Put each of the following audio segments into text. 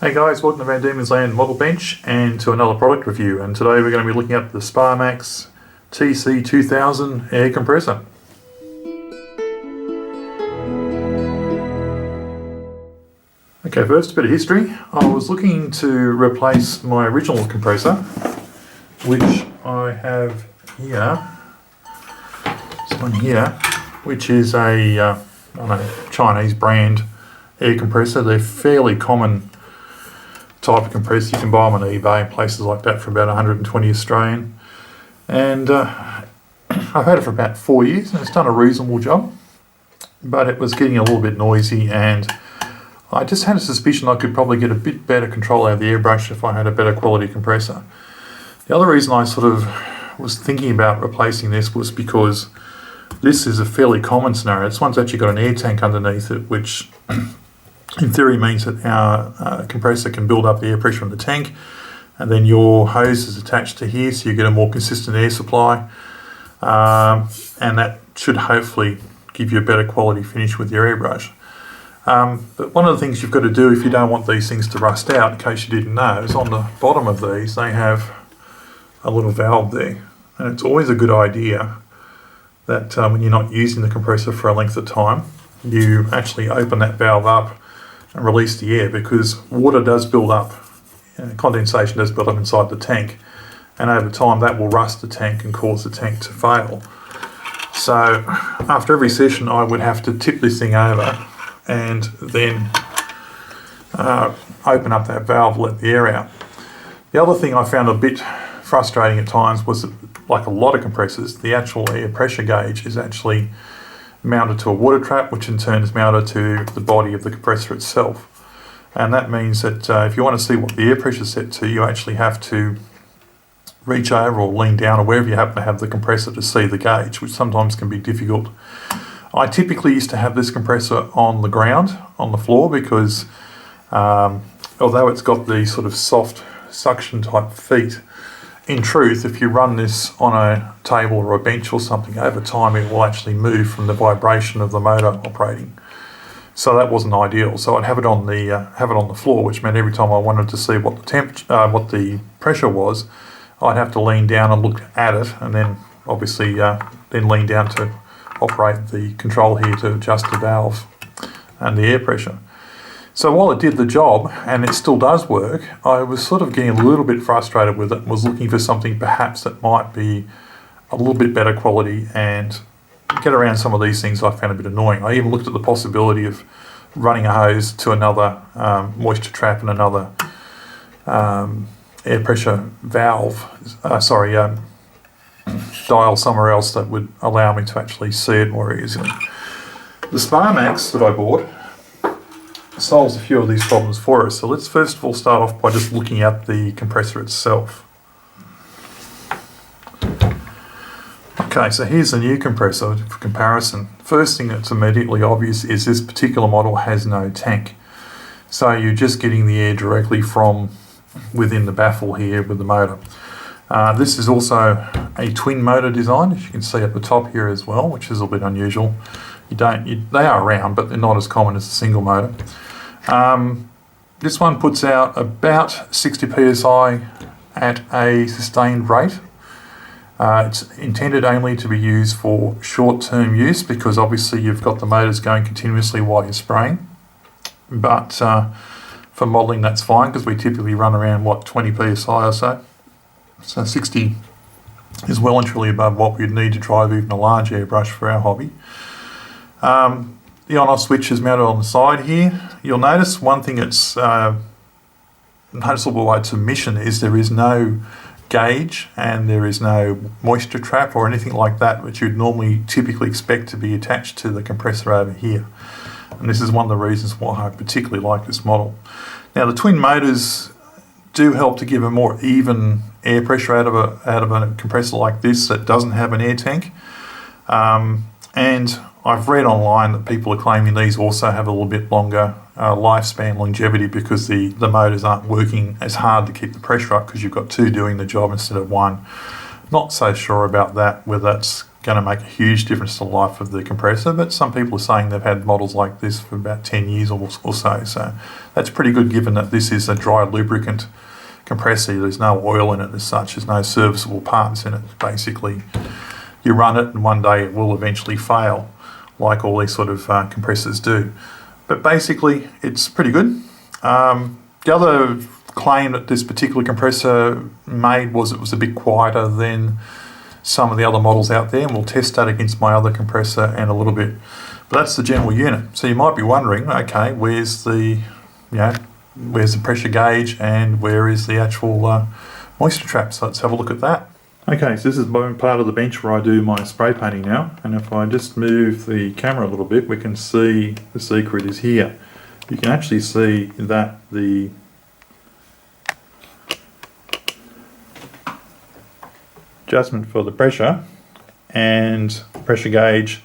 Hey guys, welcome to Van Diemen's Land Model Bench and to another product review. And today we're going to be looking at the Sparmax TC-2000 air compressor. Okay, first a bit of history. I was looking to replace my original compressor, which I have here. This one here, which is a I don't know, Chinese brand air compressor. They're fairly common type of compressor. You can buy them on eBay, places like that, for about 120 Australian. And I've had it for about 4 years and it's done a reasonable job, but it was getting a little bit noisy, and I just had a suspicion I could probably get a bit better control out of the airbrush if I had a better quality compressor. The other reason I sort of was thinking about replacing this was because this is a fairly common scenario. This one's actually got an air tank underneath it, which in theory means that our compressor can build up the air pressure in the tank, and then your hose is attached to here, so you get a more consistent air supply, and that should hopefully give you a better quality finish with your airbrush. But one of the things you've got to do if you don't want these things to rust out, in case you didn't know, is on the bottom of these they have a little valve there, and it's always a good idea that when you're not using the compressor for a length of time, you actually open that valve up and release the air, because water does build up, condensation does build up inside the tank, and over time that will rust the tank and cause the tank to fail. So after every session I would have to tip this thing over and then open up that valve, let the air out. The other thing I found a bit frustrating at times was that, like a lot of compressors, the actual air pressure gauge is actually mounted to a water trap, which in turn is mounted to the body of the compressor itself. And that means that if you want to see what the air pressure is set to, you actually have to reach over or lean down or wherever you happen to have the compressor to see the gauge, which sometimes can be difficult. I typically used to have this compressor on the ground, on the floor, because although it's got the sort of soft suction type feet, in truth, if you run this on a table or a bench or something, over time it will actually move from the vibration of the motor operating. So that wasn't ideal. So I'd have it on the floor, which meant every time I wanted to see what the pressure was, I'd have to lean down and look at it, and then obviously then lean down to operate the control here to adjust the valve and the air pressure. So while it did the job, and it still does work, I was sort of getting a little bit frustrated with it and was looking for something perhaps that might be a little bit better quality and get around some of these things I found a bit annoying. I even looked at the possibility of running a hose to another moisture trap and another air pressure valve, dial somewhere else that would allow me to actually see it more easily. The Sparmax that I bought solves a few of these problems for us. So let's first of all start off by just looking at the compressor itself. Okay, so here's the new compressor for comparison. First thing that's immediately obvious is this particular model has no tank. So you're just getting the air directly from within the baffle here with the motor. This is also a twin motor design, as you can see at the top here as well, which is a bit unusual. They are around, but they're not as common as a single motor. This one puts out about 60 psi at a sustained rate. It's intended only to be used for short-term use, because obviously you've got the motors going continuously while you're spraying. But for modelling that's fine, because we typically run around 20 psi or so. So 60 is well and truly above what we'd need to drive even a large airbrush for our hobby. The on-off switch is mounted on the side here. You'll notice one thing that's noticeable by its omission is there is no gauge and there is no moisture trap or anything like that, which you'd normally typically expect to be attached to the compressor over here. And this is one of the reasons why I particularly like this model. Now the twin motors do help to give a more even air pressure out of a compressor like this that doesn't have an air tank. And I've read online that people are claiming these also have a little bit longer lifespan, longevity, because the motors aren't working as hard to keep the pressure up because you've got two doing the job instead of one. Not so sure about that, whether that's going to make a huge difference to the life of the compressor, but some people are saying they've had models like this for about 10 years or so. So that's pretty good given that this is a dry lubricant compressor. There's no oil in it as such. There's no serviceable parts in it. Basically, you run it and one day it will eventually fail, like all these sort of compressors do. But basically, it's pretty good. The other claim that this particular compressor made was it was a bit quieter than some of the other models out there, and we'll test that against my other compressor in a little bit. But that's the general unit. So you might be wondering, okay, where's the pressure gauge and where is the actual moisture trap? So let's have a look at that. Okay, so this is part of the bench where I do my spray painting now, and if I just move the camera a little bit, we can see the secret is here. You can actually see that the adjustment for the pressure and pressure gauge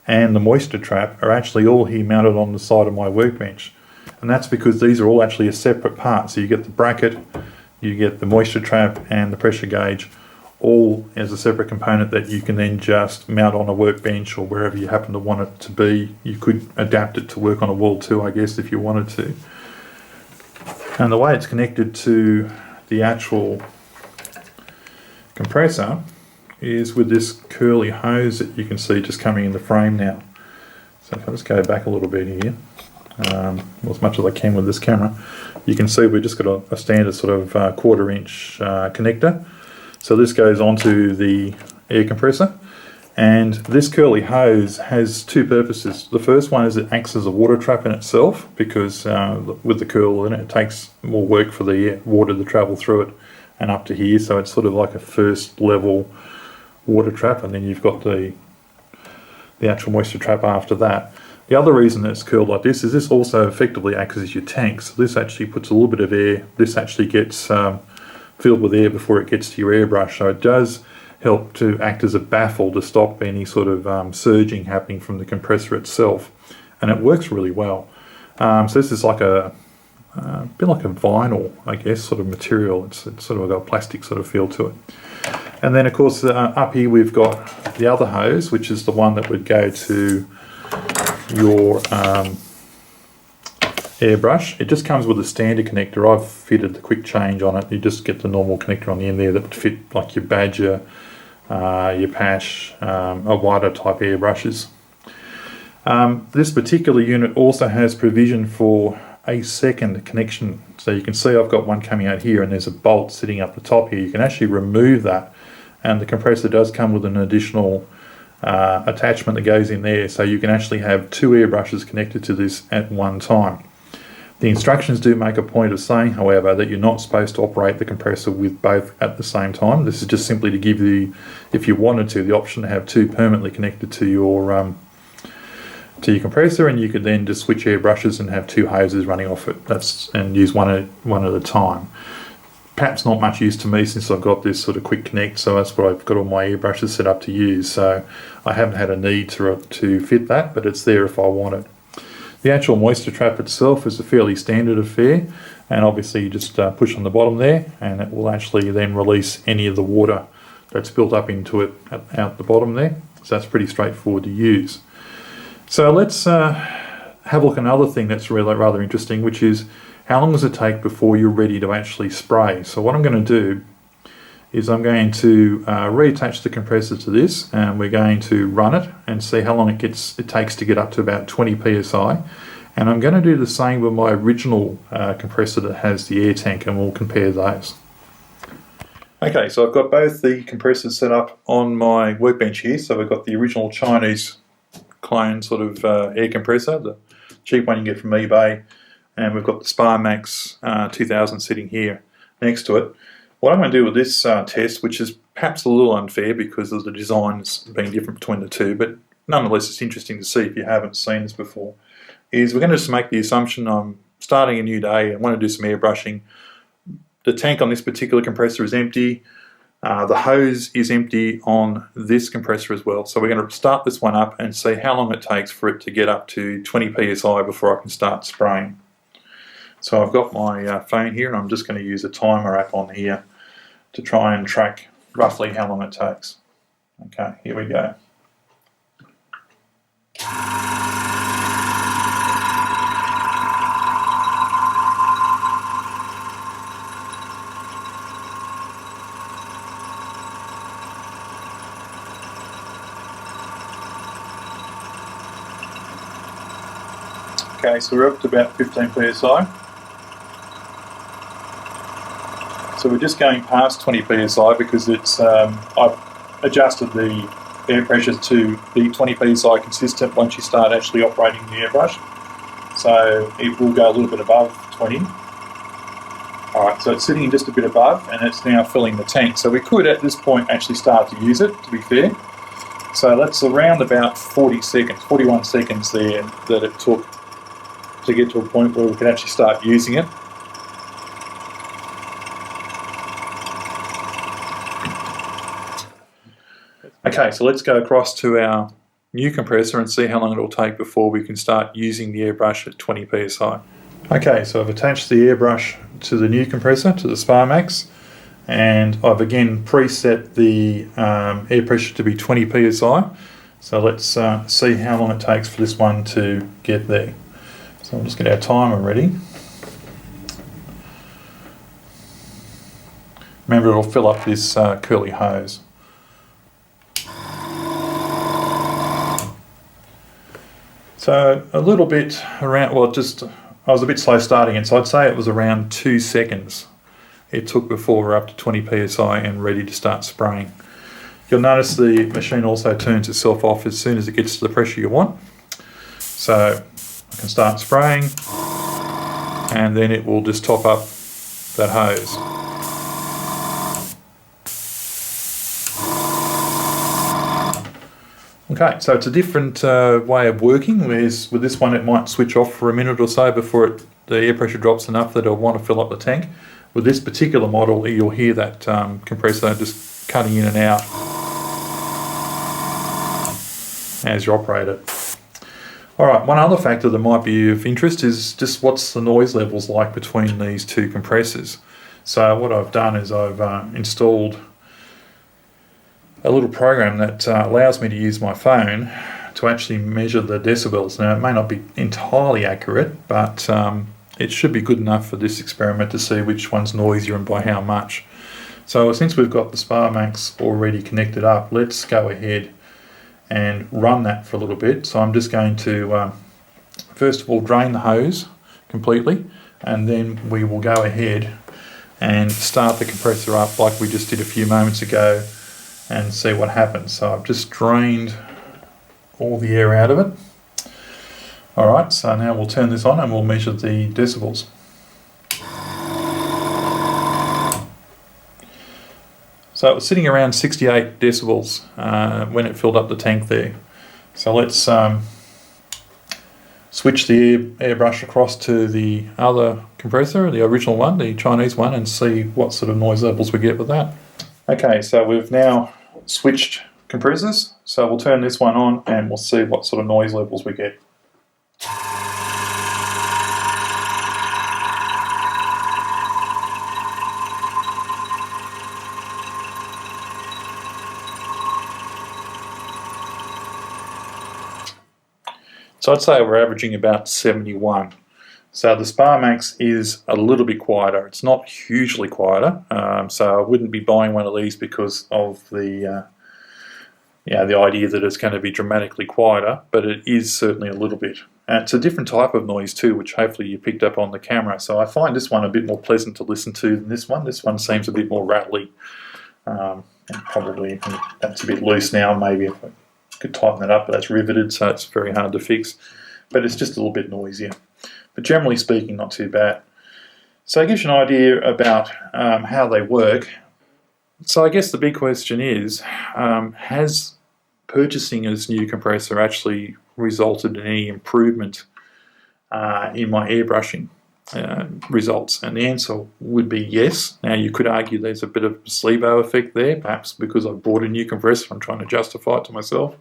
and the moisture trap are actually all here mounted on the side of my workbench, and that's because these are all actually a separate part. So you get the bracket, you get the moisture trap and the pressure gauge all as a separate component that you can then just mount on a workbench or wherever you happen to want it to be. You could adapt it to work on a wall too, I guess, if you wanted to. And the way it's connected to the actual compressor is with this curly hose that you can see just coming in the frame now. So if I just go back a little bit here, as much as I can with this camera, you can see we've just got a standard sort of 1/4 inch connector. So this goes onto the air compressor, and this curly hose has two purposes. The first one is it acts as a water trap in itself, because with the curl in it, it takes more work for the water to travel through it and up to here, so it's sort of like a first level water trap, and then you've got the actual moisture trap after that. The other reason that it's curled like this is this also effectively acts as your tank. So this actually puts a little bit of air, this actually gets filled with air before it gets to your airbrush, so it does help to act as a baffle to stop any sort of surging happening from the compressor itself, and it works really well. So this is like a bit like a vinyl, I guess, sort of material. It's sort of got a plastic sort of feel to it. And then of course up here we've got the other hose, which is the one that would go to your airbrush. It just comes with a standard connector. I've fitted the quick change on it. You just get the normal connector on the end there that would fit like your Badger, your Pash, a wider type airbrushes. This particular unit also has provision for a second connection. So you can see I've got one coming out here and there's a bolt sitting up the top here. You can actually remove that, and the compressor does come with an additional attachment that goes in there, so you can actually have two airbrushes connected to this at one time. The instructions do make a point of saying, however, that you're not supposed to operate the compressor with both at the same time. This is just simply to give you, if you wanted to, the option to have two permanently connected to your compressor, and you could then just switch airbrushes and have two hoses running off it. And use one at a time. Perhaps not much use to me since I've got this sort of quick connect, so that's what I've got all my airbrushes set up to use. So I haven't had a need to fit that, but it's there if I want it. The actual moisture trap itself is a fairly standard affair, and obviously you just push on the bottom there and it will actually then release any of the water that's built up into it out the bottom there. So that's pretty straightforward to use. So let's have a look at another thing that's really rather interesting, which is how long does it take before you're ready to actually spray. So what I'm going to do is I'm going to reattach the compressor to this, and we're going to run it and see how long it takes to get up to about 20 psi. And I'm going to do the same with my original compressor that has the air tank, and we'll compare those. Okay, so I've got both the compressors set up on my workbench here. So we've got the original Chinese clone sort of air compressor, the cheap one you get from eBay, and we've got the Sparmax 2000 sitting here next to it. What I'm going to do with this test, which is perhaps a little unfair because of the designs being different between the two, but nonetheless it's interesting to see if you haven't seen this before, is we're going to just make the assumption I'm starting a new day, I want to do some airbrushing. The tank on this particular compressor is empty. The hose is empty on this compressor as well. So we're going to start this one up and see how long it takes for it to get up to 20 psi before I can start spraying. So I've got my phone here, and I'm just going to use a timer app on here to try and track roughly how long it takes. Okay, here we go. Okay, so we're up to about 15 psi. So we're just going past 20 psi because it's I've adjusted the air pressure to be 20 psi consistent once you start actually operating the airbrush. So it will go a little bit above 20. Alright, so it's sitting just a bit above and it's now filling the tank. So we could at this point actually start to use it, to be fair. So that's around about 40 seconds, 41 seconds there that it took to get to a point where we can actually start using it. Okay, so let's go across to our new compressor and see how long it will take before we can start using the airbrush at 20 psi. Okay, so I've attached the airbrush to the new compressor, to the Sparmax, and I've again preset the air pressure to be 20 psi. So let's see how long it takes for this one to get there. So we'll just get our timer ready. Remember, it'll fill up this curly hose. So a little bit around, well, I was a bit slow starting it, so I'd say it was around 2 seconds it took before we're up to 20 psi and ready to start spraying. You'll notice the machine also turns itself off as soon as it gets to the pressure you want. So I can start spraying and then it will just top up that hose. Okay, so it's a different way of working, whereas with this one it might switch off for a minute or so before the air pressure drops enough that it'll want to fill up the tank. With this particular model, you'll hear that compressor just cutting in and out as you operate it. Alright, one other factor that might be of interest is just what's the noise levels like between these two compressors. So what I've done is I've installed a little program that allows me to use my phone to actually measure the decibels. Now it may not be entirely accurate, but it should be good enough for this experiment to see which one's noisier and by how much. So since we've got the Sparmax already connected up, let's go ahead and run that for a little bit. So I'm just going to first of all drain the hose completely, and then we will go ahead and start the compressor up like we just did a few moments ago and see what happens. So I've just drained all the air out of it. Alright, so now we'll turn this on and we'll measure the decibels. So it was sitting around 68 decibels when it filled up the tank there. So let's switch the airbrush across to the other compressor, the original one, the Chinese one, and see what sort of noise levels we get with that. Okay, so we've now switched compressors, so we'll turn this one on and we'll see what sort of noise levels we get. So I'd say we're averaging about 71. So the Sparmax is a little bit quieter. It's not hugely quieter, so I wouldn't be buying one of these because of the idea that it's going to be dramatically quieter, but it is certainly a little bit. And it's a different type of noise too, which hopefully you picked up on the camera. So I find this one a bit more pleasant to listen to than this one. This one seems a bit more rattly. And probably that's a bit loose now, maybe if I could tighten that up, but that's riveted, so it's very hard to fix. But it's just a little bit noisier. But generally speaking, not too bad. So it gives you an idea about how they work. So I guess the big question is, has purchasing this new compressor actually resulted in any improvement in my airbrushing results? And the answer would be yes. Now you could argue there's a bit of a placebo effect there, perhaps because I've bought a new compressor, I'm trying to justify it to myself.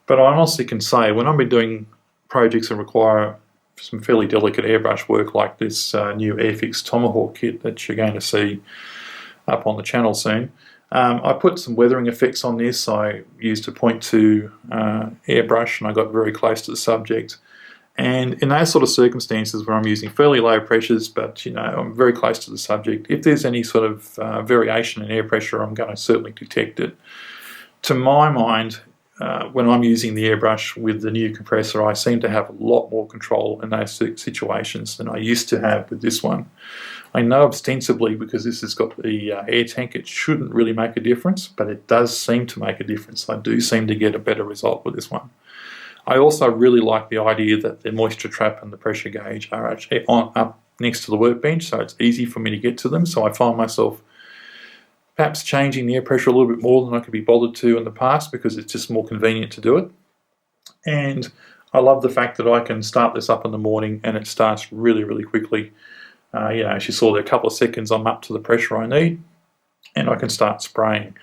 But I honestly can say, when I've been doing projects that require some fairly delicate airbrush work like this new Airfix Tomahawk kit that you're going to see up on the channel soon, I put some weathering effects on this. I used a .2 airbrush, and I got very close to the subject. And in those sort of circumstances where I'm using fairly low pressures, but I'm very close to the subject, if there's any sort of variation in air pressure, I'm going to certainly detect it. To my mind, when I'm using the airbrush with the new compressor, I seem to have a lot more control in those situations than I used to have with this one. I know ostensibly, because this has got the air tank, it shouldn't really make a difference, but it does seem to make a difference. I do seem to get a better result with this one. I also really like the idea that the moisture trap and the pressure gauge are actually up next to the workbench, so it's easy for me to get to them. So I find myself perhaps changing the air pressure a little bit more than I could be bothered to in the past, because it's just more convenient to do it. And I love the fact that I can start this up in the morning and it starts really, really quickly. As you saw there, a couple of seconds, I'm up to the pressure I need, and I can start spraying.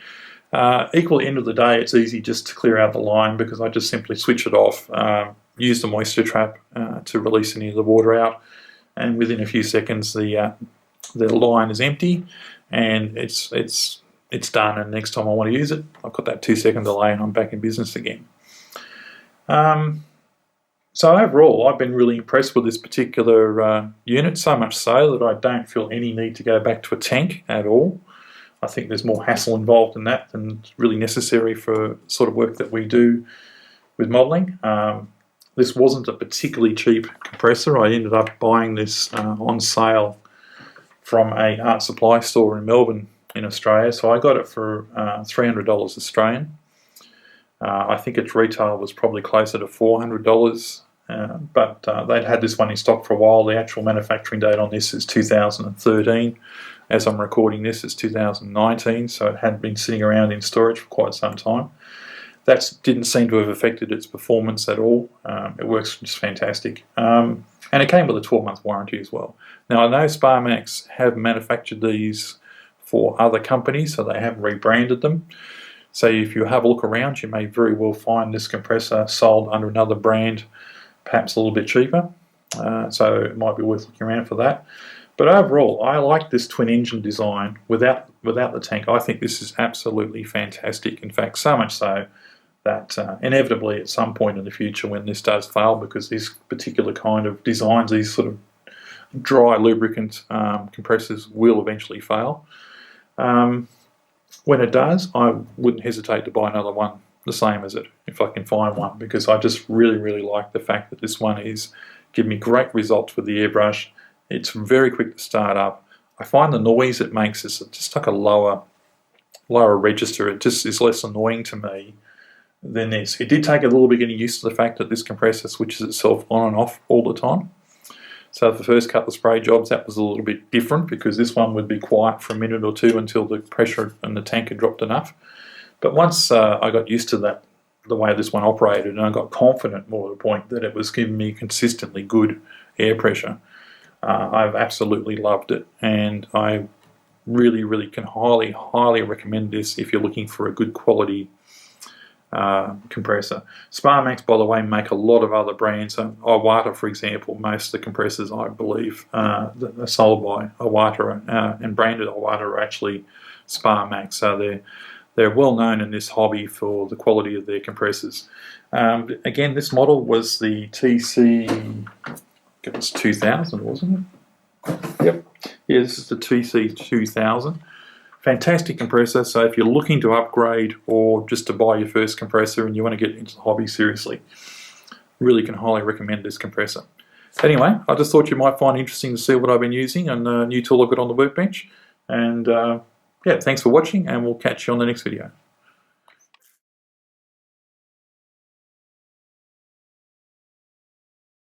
Equally, end of the day, it's easy just to clear out the line, because I just simply switch it off, use the moisture trap to release any of the water out, and within a few seconds the line is empty, and it's done. And next time I want to use it, I've got that 2-second delay, and I'm back in business again. So overall, I've been really impressed with this particular unit, so much so that I don't feel any need to go back to a tank at all. I think there's more hassle involved in that than really necessary for sort of work that we do with modelling. This wasn't a particularly cheap compressor. I ended up buying this on sale from a art supply store in Melbourne in Australia, so I got it for $300 Australian. I think its retail was probably closer to $400, but they'd had this one in stock for a while. The actual manufacturing date on this is 2013. As I'm recording this, it's 2019, so it had been sitting around in storage for quite some time. That didn't seem to have affected its performance at all. It works just fantastic. And it came with a 12-month warranty as well. Now, I know Sparmax have manufactured these for other companies, so they have rebranded them. So if you have a look around, you may very well find this compressor sold under another brand, perhaps a little bit cheaper. So it might be worth looking around for that. But overall, I like this twin engine design without the tank. I think this is absolutely fantastic. In fact, so much so that inevitably at some point in the future, when this does fail, because these particular kind of designs, these sort of dry lubricant compressors will eventually fail. When it does, I wouldn't hesitate to buy another one the same as it, if I can find one, because I just really, really like the fact that this one is giving me great results with the airbrush. It's very quick to start up. I find the noise it makes is just like a lower register. It just is less annoying to me than this. It did take a little bit getting used to the fact that this compressor switches itself on and off all the time. So for the first couple of spray jobs, that was a little bit different, because this one would be quiet for a minute or two until the pressure in the tank had dropped enough. But once I got used to that, the way this one operated, and I got confident more to the point that it was giving me consistently good air pressure, I've absolutely loved it, and I really, really can highly, highly recommend this if you're looking for a good quality compressor. Sparmax, by the way, make a lot of other brands. Iwata, for example, most of the compressors, I believe, that are sold by Iwata and branded Iwata are actually Sparmax. So they're well known in this hobby for the quality of their compressors. Again, this model was the TC, it was 2000, wasn't it? Yep. Yeah, this is the TC-2000. Fantastic compressor, so if you're looking to upgrade or just to buy your first compressor and you want to get into the hobby seriously, really can highly recommend this compressor. Anyway, I just thought you might find it interesting to see what I've been using and a new tool I've got on the workbench. And yeah, thanks for watching, and we'll catch you on the next video.